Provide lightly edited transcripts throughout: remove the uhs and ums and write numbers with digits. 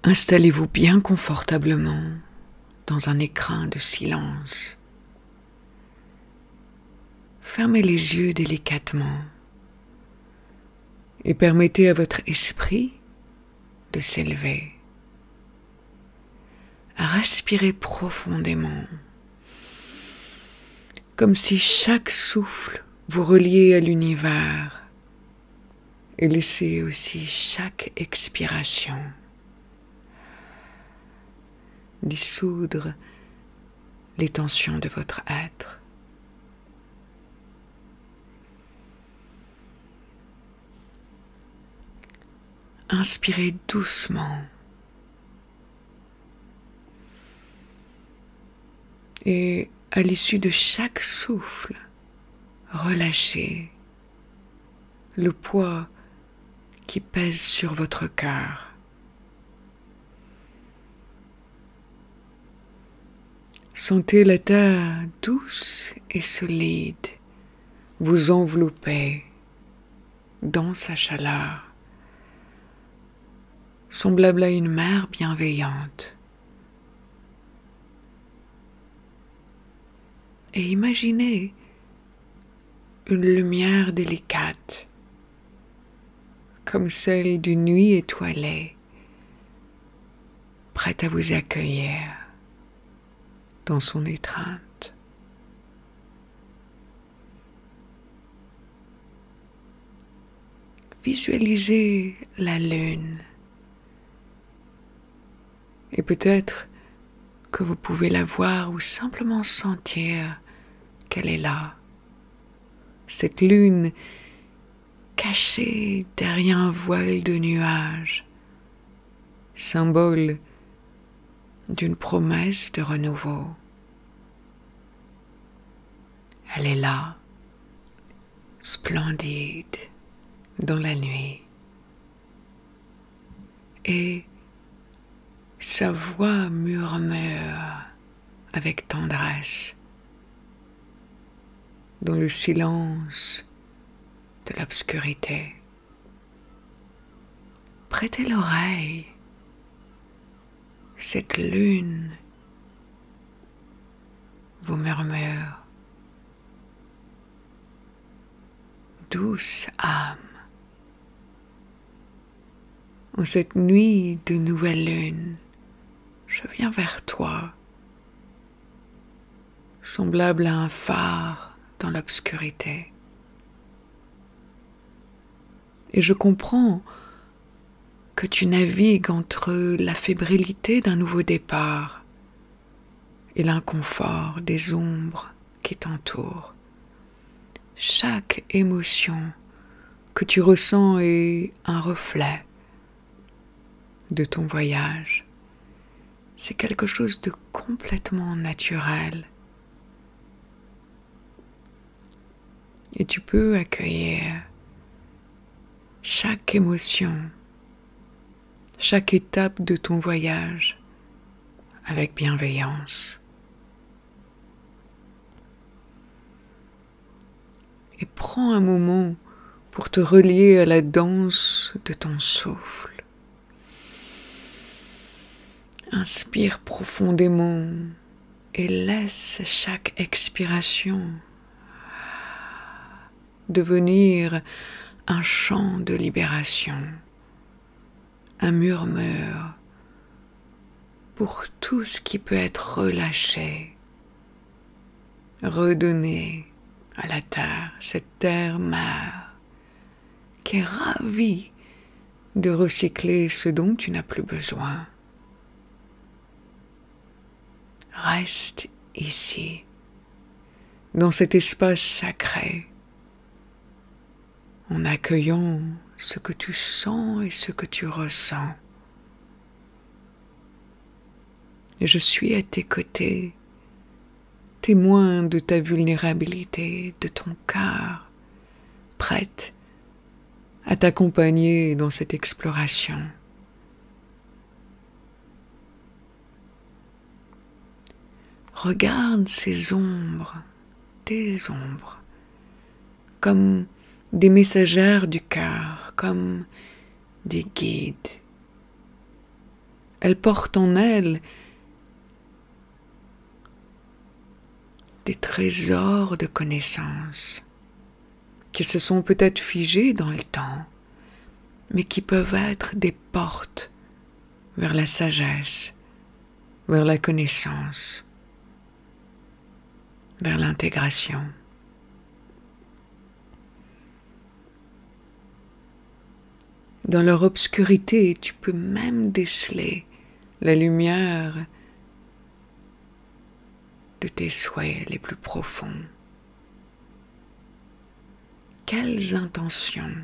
Installez-vous bien confortablement dans un écrin de silence. Fermez les yeux délicatement et permettez à votre esprit de s'élever. Respirez profondément, comme si chaque souffle vous reliait à l'univers, et laissez aussi chaque expiration dissoudre les tensions de votre être. Inspirez doucement et à l'issue de chaque souffle, relâchez le poids qui pèse sur votre cœur. Sentez la terre douce et solide vous envelopper dans sa chaleur, semblable à une mère bienveillante. Et imaginez une lumière délicate, comme celle d'une nuit étoilée, prête à vous accueillir dans son étreinte. Visualisez la lune et peut-être que vous pouvez la voir ou simplement sentir qu'elle est là. Cette lune cachée derrière un voile de nuages, symbole d'une promesse de renouveau. Elle est là, splendide dans la nuit. Et sa voix murmure avec tendresse dans le silence de l'obscurité. Prêtez l'oreille. Cette lune vous murmure. Douce âme, en cette nuit de nouvelle lune, je viens vers toi, semblable à un phare dans l'obscurité. Et je comprends que tu navigues entre la fébrilité d'un nouveau départ et l'inconfort des ombres qui t'entourent. Chaque émotion que tu ressens est un reflet de ton voyage. C'est quelque chose de complètement naturel. Et tu peux accueillir chaque émotion, chaque étape de ton voyage avec bienveillance. Et prends un moment pour te relier à la danse de ton souffle. Inspire profondément et laisse chaque expiration devenir un chant de libération, un murmure pour tout ce qui peut être relâché, redonné à la terre, cette terre-mère qui est ravie de recycler ce dont tu n'as plus besoin. Reste ici, dans cet espace sacré, en accueillant ce que tu sens et ce que tu ressens. Et je suis à tes côtés, témoin de ta vulnérabilité, de ton cœur, prête à t'accompagner dans cette exploration. Regarde ces ombres, tes ombres, comme des messagères du cœur, comme des guides. Elle porte en elle des trésors de connaissances qui se sont peut-être figés dans le temps, mais qui peuvent être des portes vers la sagesse, vers la connaissance, vers l'intégration. Dans leur obscurité, tu peux même déceler la lumière de tes souhaits les plus profonds. Quelles intentions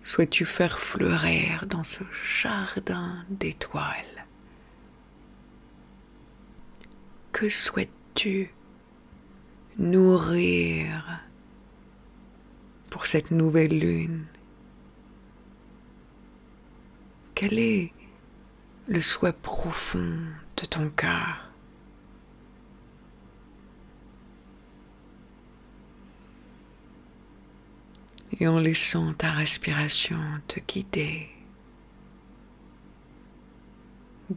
souhaites-tu faire fleurir dans ce jardin d'étoiles? Que souhaites-tu nourrir pour cette nouvelle lune? Quel est le souhait profond de ton cœur? Et en laissant ta respiration te guider,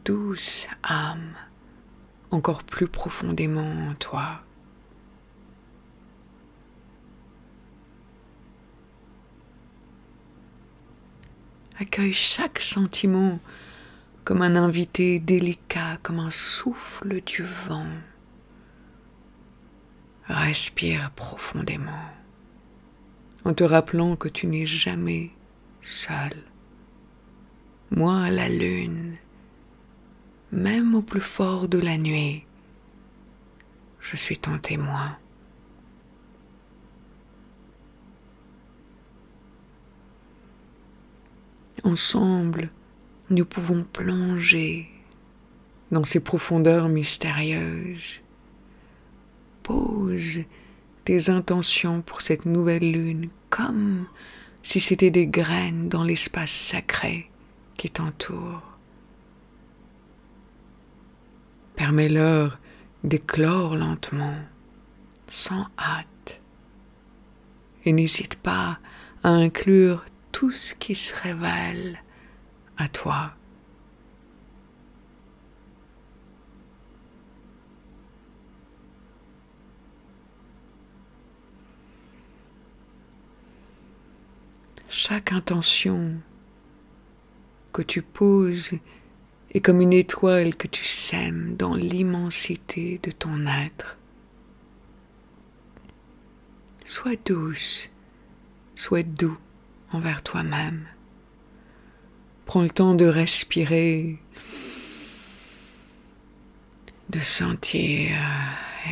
douce âme, encore plus profondément en toi. Accueille chaque sentiment comme un invité délicat, comme un souffle du vent. Respire profondément, en te rappelant que tu n'es jamais seul. Moi, la lune, même au plus fort de la nuit, je suis ton témoin. Ensemble, nous pouvons plonger dans ces profondeurs mystérieuses. Pose tes intentions pour cette nouvelle lune comme si c'était des graines dans l'espace sacré qui t'entoure. Permets-leur d'éclore lentement, sans hâte, et n'hésite pas à inclure tout ce qui se révèle à toi. Chaque intention que tu poses est comme une étoile que tu sèmes dans l'immensité de ton être. Sois douce, sois doux envers toi-même. Prends le temps de respirer, de sentir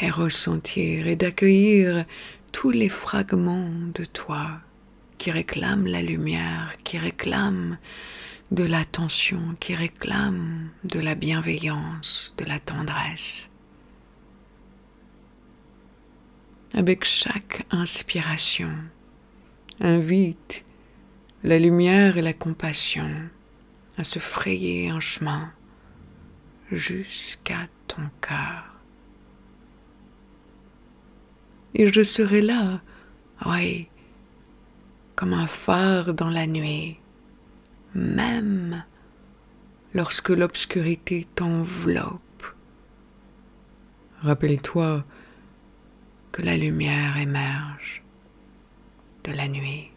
et ressentir et d'accueillir tous les fragments de toi qui réclament la lumière, qui réclament de l'attention, qui réclament de la bienveillance, de la tendresse. Avec chaque inspiration, invite la lumière et la compassion à se frayer un chemin jusqu'à ton cœur. Et je serai là, oui, comme un phare dans la nuit, même lorsque l'obscurité t'enveloppe. Rappelle-toi que la lumière émerge de la nuit,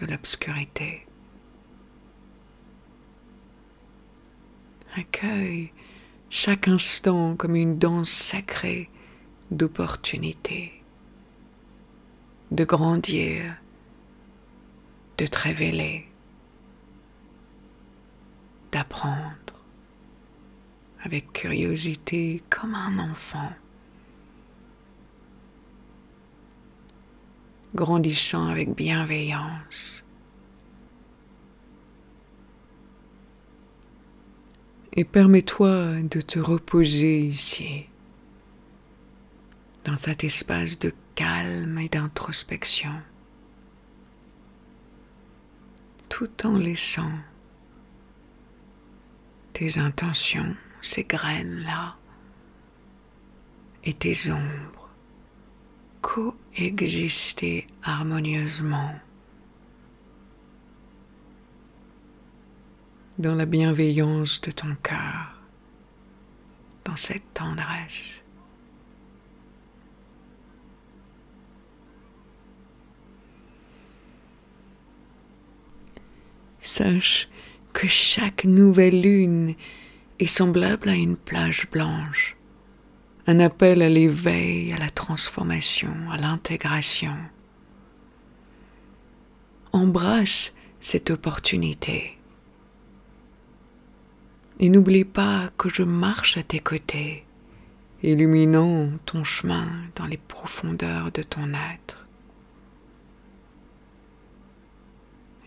de l'obscurité. Accueille chaque instant comme une danse sacrée d'opportunités, de grandir, de te révéler, d'apprendre avec curiosité comme un enfant, grandissant avec bienveillance. Et permets-toi de te reposer ici, dans cet espace de calme et d'introspection, tout en laissant tes intentions, ces graines-là, et tes ombres coexister harmonieusement. dans la bienveillance de ton cœur, dans cette tendresse. Sache que chaque nouvelle lune est semblable à une plage blanche, un appel à l'éveil, à la transformation, à l'intégration. Embrasse cette opportunité et n'oublie pas que je marche à tes côtés, illuminant ton chemin dans les profondeurs de ton être.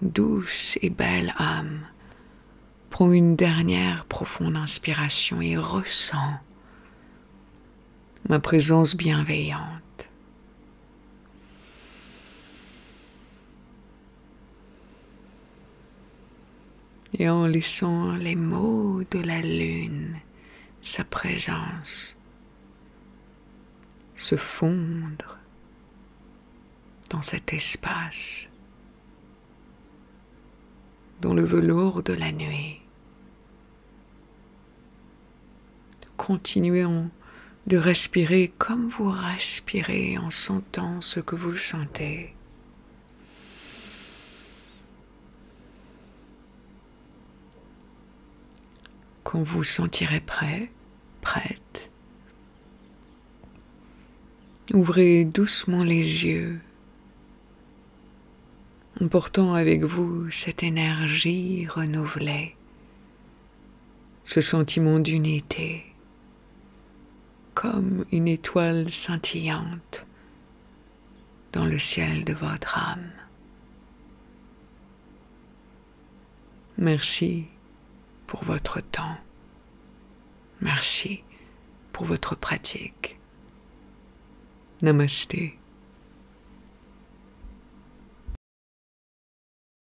Douce et belle âme, prends une dernière profonde inspiration et ressens ma présence bienveillante. Et en laissant les mots de la lune, sa présence, se fondre dans cet espace, dans le velours de la nuit. Continuez de respirer comme vous respirez en sentant ce que vous sentez. Quand vous sentirez prêt, prête, ouvrez doucement les yeux, emportant avec vous cette énergie renouvelée, ce sentiment d'unité, comme une étoile scintillante dans le ciel de votre âme. Merci pour votre temps. Merci pour votre pratique. Namasté.